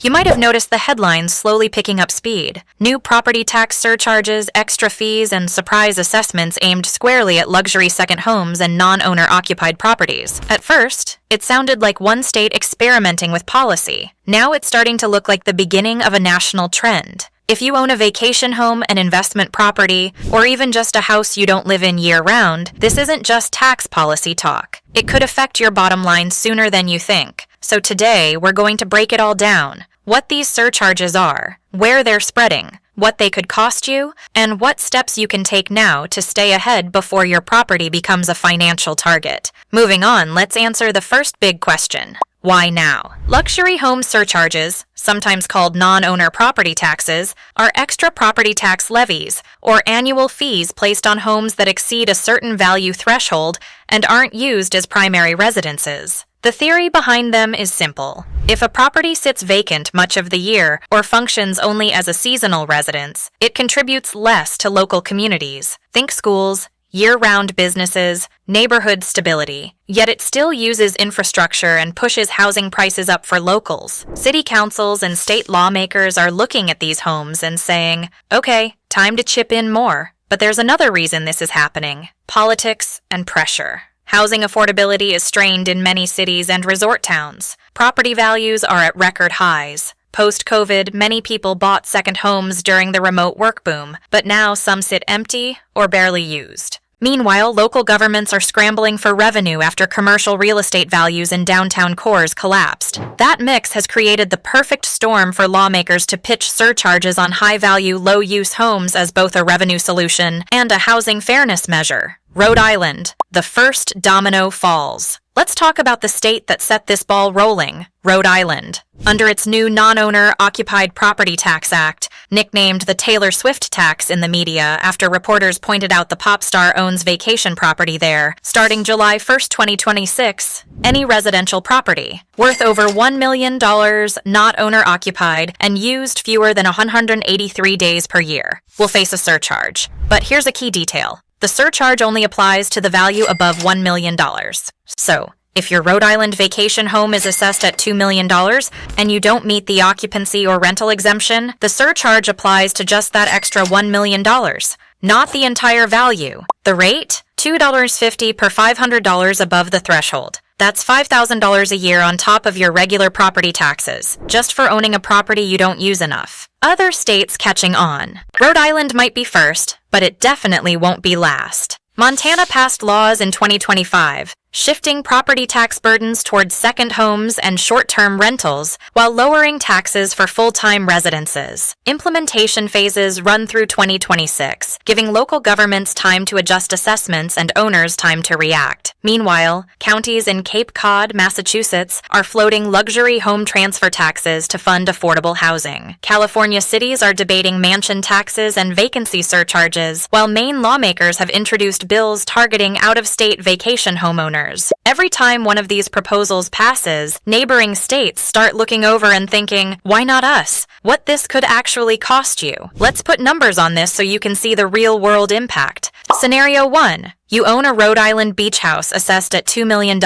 You might have noticed the headlines slowly picking up speed. New property tax surcharges, extra fees, and surprise assessments aimed squarely at luxury second homes and non-owner occupied properties. At first, it sounded like one state experimenting with policy. Now it's starting to look like the beginning of a national trend. If you own a vacation home, an investment property, or even just a house you don't live in year-round, this isn't just tax policy talk. It could affect your bottom line sooner than you think. So today, we're going to break it all down. What these surcharges are, where they're spreading, what they could cost you, and what steps you can take now to stay ahead before your property becomes a financial target. Moving on, let's answer the first big question. Why now? Luxury home surcharges, sometimes called non-owner property taxes, are extra property tax levies, or annual fees placed on homes that exceed a certain value threshold and aren't used as primary residences. The theory behind them is simple. If a property sits vacant much of the year or functions only as a seasonal residence, it contributes less to local communities. Think schools, year-round businesses, neighborhood stability. Yet it still uses infrastructure and pushes housing prices up for locals. City councils and state lawmakers are looking at these homes and saying, okay, time to chip in more. But there's another reason this is happening: politics and pressure. Housing affordability is strained in many cities and resort towns. Property values are at record highs. Post-COVID, many people bought second homes during the remote work boom, but now some sit empty or barely used. Meanwhile, local governments are scrambling for revenue after commercial real estate values in downtown cores collapsed. That mix has created the perfect storm for lawmakers to pitch surcharges on high-value, low-use homes as both a revenue solution and a housing fairness measure. Rhode Island. The first domino falls. Let's talk about the state that set this ball rolling, Rhode Island. Under its new Non-Owner Occupied Property Tax Act, nicknamed the Taylor Swift tax in the media after reporters pointed out the pop star owns vacation property there, starting July 1st, 2026, any residential property worth over $1 million, not owner-occupied, and used fewer than 183 days per year, will face a surcharge. But here's a key detail. The surcharge only applies to the value above $1 million. So, if your Rhode Island vacation home is assessed at $2 million and you don't meet the occupancy or rental exemption, the surcharge applies to just that extra $1 million, not the entire value. The rate? $2.50 per $500 above the threshold. That's $5,000 a year on top of your regular property taxes, just for owning a property you don't use enough. Other states catching on. Rhode Island might be first, but it definitely won't be last. Montana passed laws in 2025, shifting property tax burdens towards second homes and short-term rentals while lowering taxes for full-time residences. Implementation phases run through 2026, giving local governments time to adjust assessments and owners time to react. Meanwhile, counties in Cape Cod, Massachusetts, are floating luxury home transfer taxes to fund affordable housing. California cities are debating mansion taxes and vacancy surcharges, while Maine lawmakers have introduced bills targeting out-of-state vacation homeowners. Every time one of these proposals passes, neighboring states start looking over and thinking, why not us? What this could actually cost you. Let's put numbers on this so you can see the real-world impact. Scenario 1. You own a Rhode Island beach house assessed at $2 million.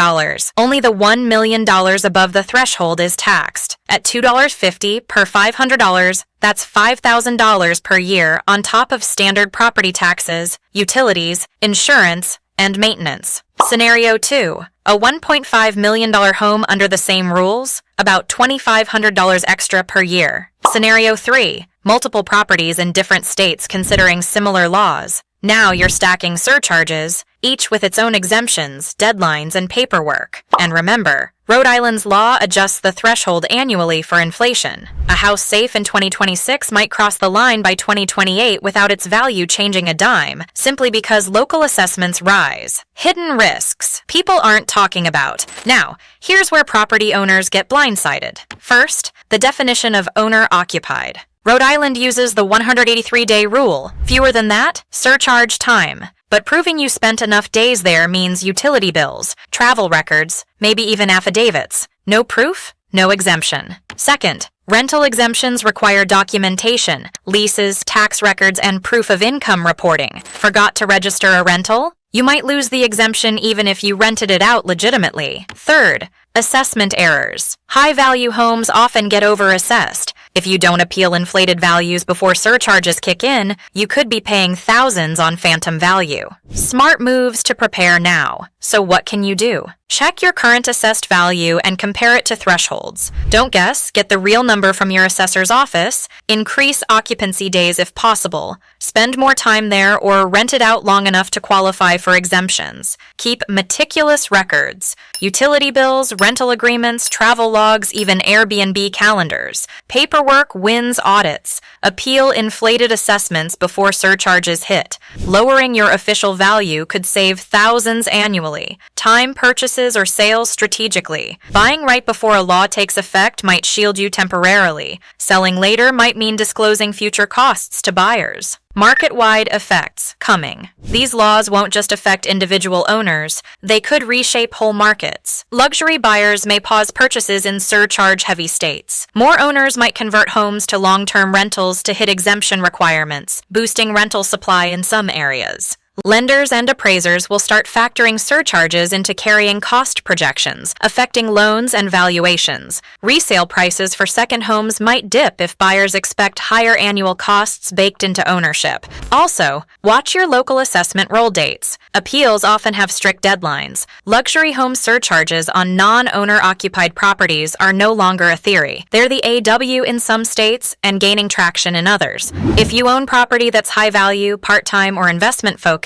Only the $1 million above the threshold is taxed. At $2.50 per $500, that's $5,000 per year on top of standard property taxes, utilities, insurance, and maintenance. Scenario 2. A $1.5 million home under the same rules, about $2,500 extra per year. Scenario 3. Multiple properties in different states considering similar laws. Now you're stacking surcharges, each with its own exemptions, deadlines, and paperwork. And remember, Rhode Island's law adjusts the threshold annually for inflation. A house safe in 2026 might cross the line by 2028 without its value changing a dime, simply because local assessments rise. Hidden risks people aren't talking about. Now, here's where property owners get blindsided. First, the definition of owner-occupied. Rhode Island uses the 183-day rule. Fewer than that, surcharge time. But proving you spent enough days there means utility bills, travel records, maybe even affidavits. No proof? No exemption. Second, rental exemptions require documentation, leases, tax records, and proof of income reporting. Forgot to register a rental? You might lose the exemption even if you rented it out legitimately. Third, Assessment errors. High-value homes often get overassessed. If you don't appeal inflated values before surcharges kick in, you could be paying thousands on phantom value. Smart moves to prepare now. So what can you do? Check your current assessed value and compare it to thresholds. Don't guess, get the real number from your assessor's office. Increase occupancy days if possible. Spend more time there or rent it out long enough to qualify for exemptions. Keep meticulous records. Utility bills, rental agreements, travel logs, even Airbnb calendars. Paperwork wins audits. Appeal inflated assessments before surcharges hit. Lowering your official value could save thousands annually. Time purchases or sales strategically. Buying right before a law takes effect might shield you temporarily. Selling later might mean disclosing future costs to buyers. Market-wide effects coming. These laws won't just affect individual owners, they could reshape whole markets. Luxury buyers may pause purchases in surcharge-heavy states. More owners might convert homes to long-term rentals to hit exemption requirements, boosting rental supply in some areas. Lenders and appraisers will start factoring surcharges into carrying cost projections, affecting loans and valuations. Resale prices for second homes might dip if buyers expect higher annual costs baked into ownership. Also, watch your local assessment roll dates. Appeals often have strict deadlines. Luxury home surcharges on non-owner occupied properties are no longer a theory. They're the AW in some states and gaining traction in others. If you own property that's high value, part-time, or investment focused,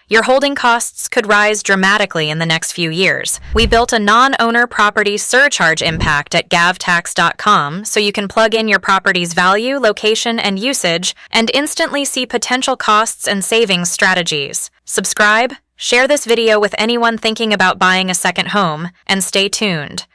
your holding costs could rise dramatically in the next few years. We built a non-owner property surcharge impact at gavtax.com so you can plug in your property's value, location, and usage and instantly see potential costs and savings strategies. Subscribe, share this video with anyone thinking about buying a second home, and stay tuned.